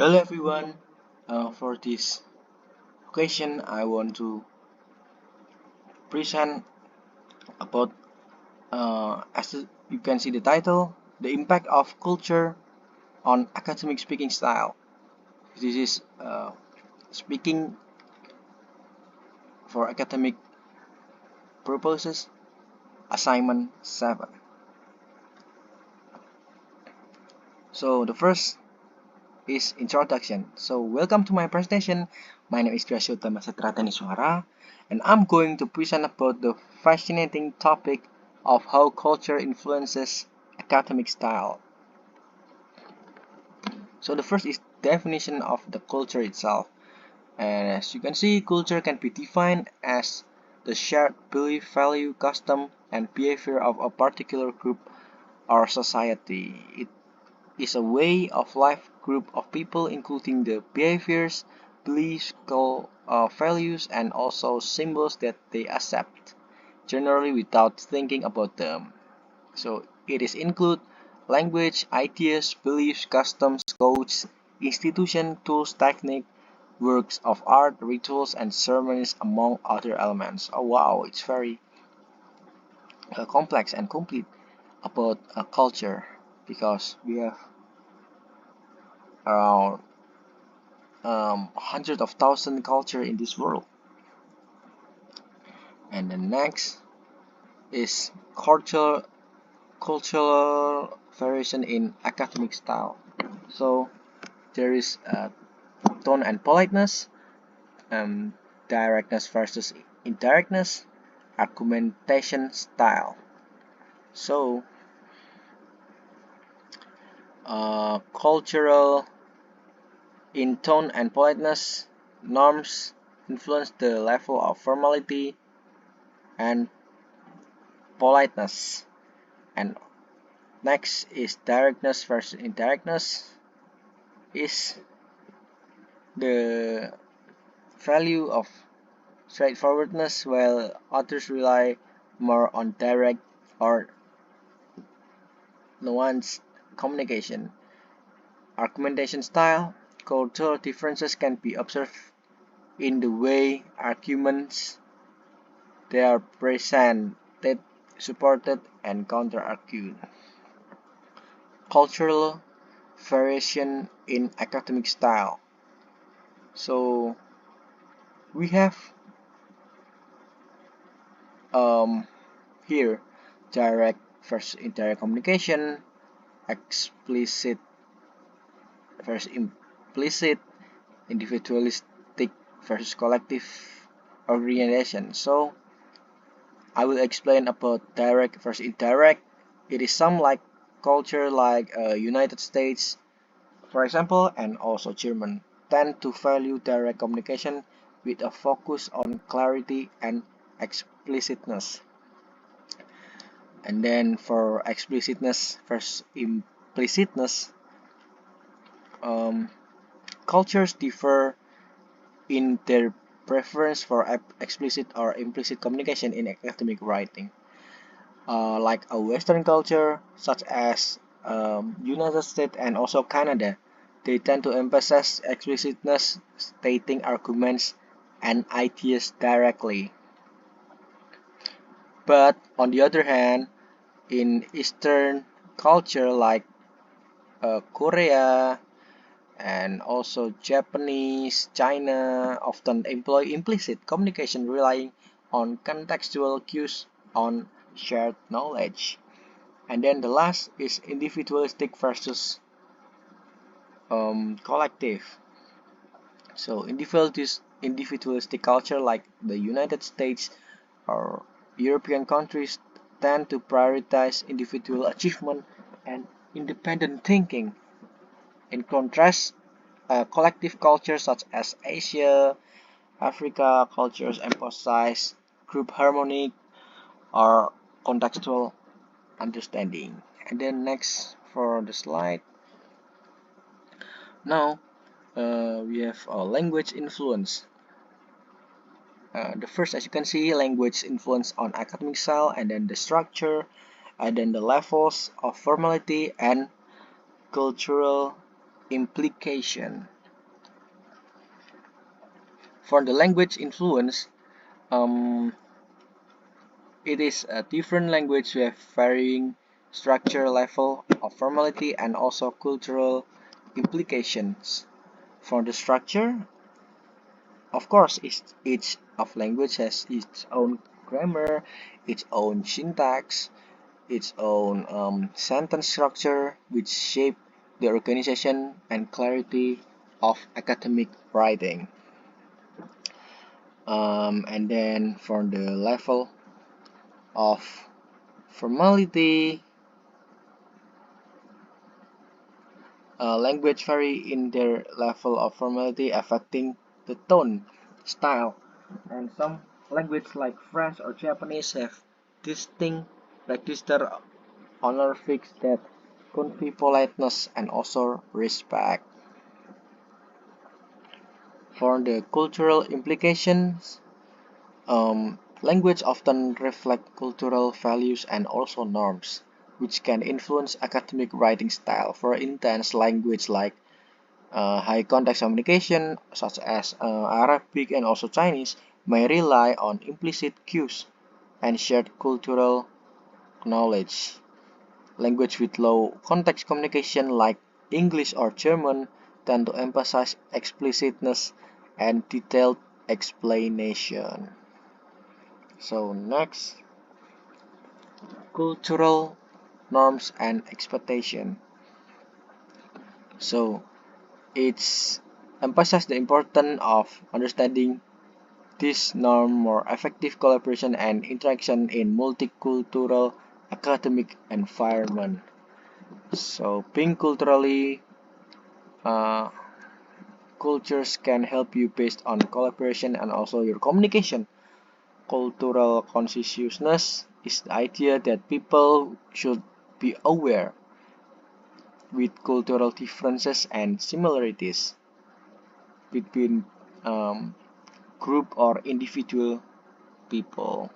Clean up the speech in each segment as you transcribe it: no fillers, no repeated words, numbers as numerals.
Hello everyone. For this occasion, I want to present about, you can see the title, the impact of culture on academic speaking style. This is speaking for academic purposes, assignment 7. So the first is introduction. So welcome to my presentation. My name is Gracio Damasetra Daniswara, and I'm going to present about the fascinating topic of how culture influences academic style. So the first is definition of the culture itself. And as you can see, culture can be defined as the shared belief, value, custom, and behavior of a particular group or society. It is a way of life group of people, including the behaviors, beliefs, values, and also symbols that they accept, generally without thinking about them. So it is include language, ideas, beliefs, customs, codes, institution, tools, technique, works of art, rituals, and ceremonies, among other elements. Oh wow, it's very complex and complete about a culture because we have around hundreds of thousand culture in this world. And the next is cultural variation in academic style. So there is tone and politeness, um, directness versus indirectness, argumentation style. So cultural in tone and politeness, norms influence the level of formality and politeness. And next is directness versus indirectness is the value of straightforwardness, while others rely more on direct or nuanced communication. Argumentation style. Cultural differences can be observed in the way arguments they are presented, supported, and counter-argued. Cultural variation in academic style. So we have here direct versus indirect communication, explicit versus implicit, individualistic versus collective orientation. So I will explain about direct versus indirect. It is some like culture like United States, for example, and also German tend to value direct communication with a focus on clarity and explicitness. And then for explicitness versus implicitness, um, cultures differ in their preference for explicit or implicit communication in academic writing. Like a Western culture, such as United States and also Canada, they tend to emphasize explicitness, stating arguments and ideas directly. But on the other hand, in Eastern culture like Korea and also Japanese, China often employ implicit communication relying on contextual cues on shared knowledge. And then the last is individualistic versus collective. So individualistic culture like the United States or European countries tend to prioritize individual achievement and independent thinking. In contrast, collective cultures such as Asia, Africa cultures emphasize group harmony or contextual understanding. And then next for the slide. Now we have language influence. The first, as you can see, language influence on academic style, and then the structure, and then the levels of formality and cultural implication. For the language influence, it is a different language with varying structure, level of formality, and also cultural implications. For the structure, of course, each of language has its own grammar, its own syntax, its own sentence structure, which shape the organization and clarity of academic writing. And then for the level of formality, language vary in their level of formality, affecting the tone, style, and some languages like French or Japanese have distinct register honorifics that convey politeness and also respect. For the cultural implications, language often reflect cultural values and also norms, which can influence academic writing style. For instance, language like high context communication, such as Arabic and also Chinese, may rely on implicit cues and shared cultural knowledge. Language with low context communication, like English or German, tend to emphasize explicitness and detailed explanation. So next, cultural norms and expectation. So it's emphasizes the importance of understanding this norm for effective collaboration and interaction in multicultural academic environment. So being culturally cultures can help you based on collaboration and also your communication. Cultural consciousness is the idea that people should be aware with cultural differences and similarities between group or individual people.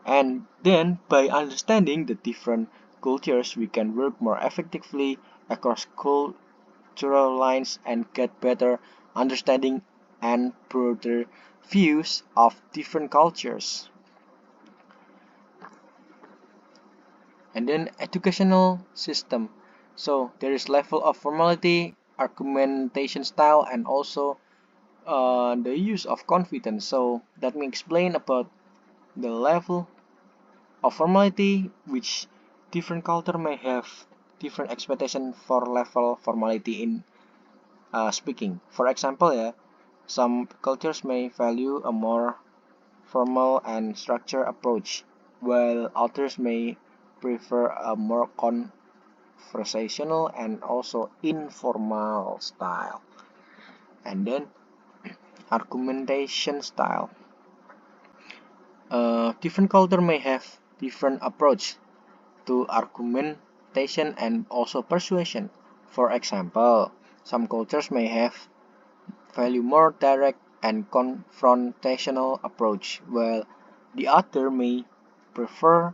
And then by understanding the different cultures, we can work more effectively across cultural lines and get better understanding and broader views of different cultures. And then educational system. So there is level of formality, argumentation style, and also the use of confidence. So let me explain about the level of formality, which different culture may have different expectation for level formality in speaking. For example, some cultures may value a more formal and structured approach, while others may prefer a more conversational and also informal style. And then argumentation style. Different culture may have different approach to argumentation and also persuasion. For example, some cultures may have value more direct and confrontational approach, while the other may prefer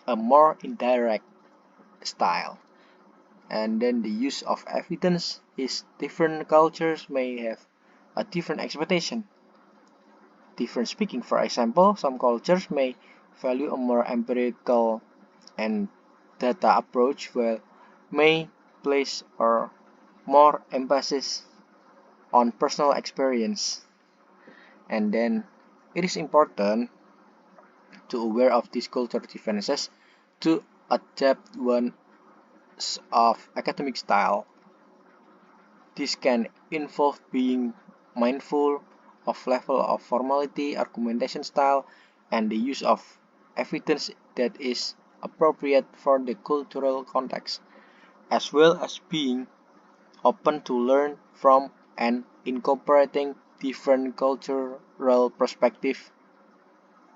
a more indirect style. And then the use of evidence is different cultures may have a different expectation. Different speaking, for example, some cultures may value a more empirical and data approach, while may place or more emphasis on personal experience. And then it is important to aware of these cultural differences to adapt one's of academic style. This can involve being mindful of level of formality, argumentation style, and the use of evidence that is appropriate for the cultural context, as well as being open to learn from and incorporating different cultural perspectives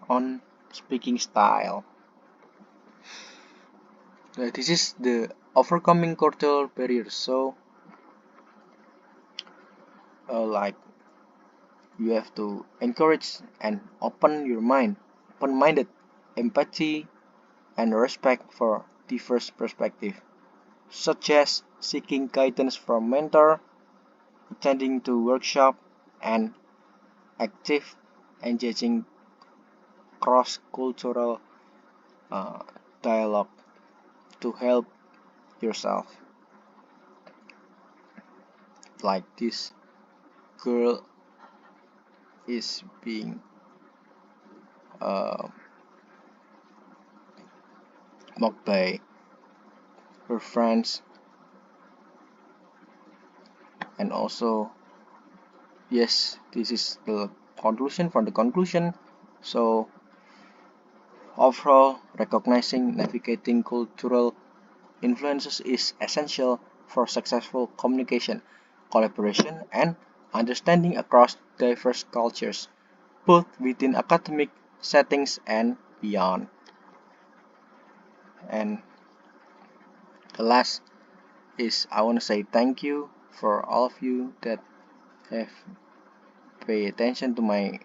on speaking style. This is the overcoming cultural barriers. So, like you have to encourage and open your mind, open-minded, empathy, and respect for diverse perspective. such as seeking guidance from mentor, attending to workshop, and active engaging cross-cultural uh, dialogue to help yourself. Like this girl is being uh, mocked by her friends, and also, yes, this is the conclusion from the conclusion. So overall, recognizing navigating cultural influences is essential for successful communication, collaboration, and understanding across diverse cultures, both within academic settings and beyond. And the last is I want to say thank you for all of you that have paid attention to my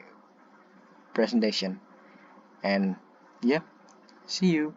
presentation. And yeah, see you.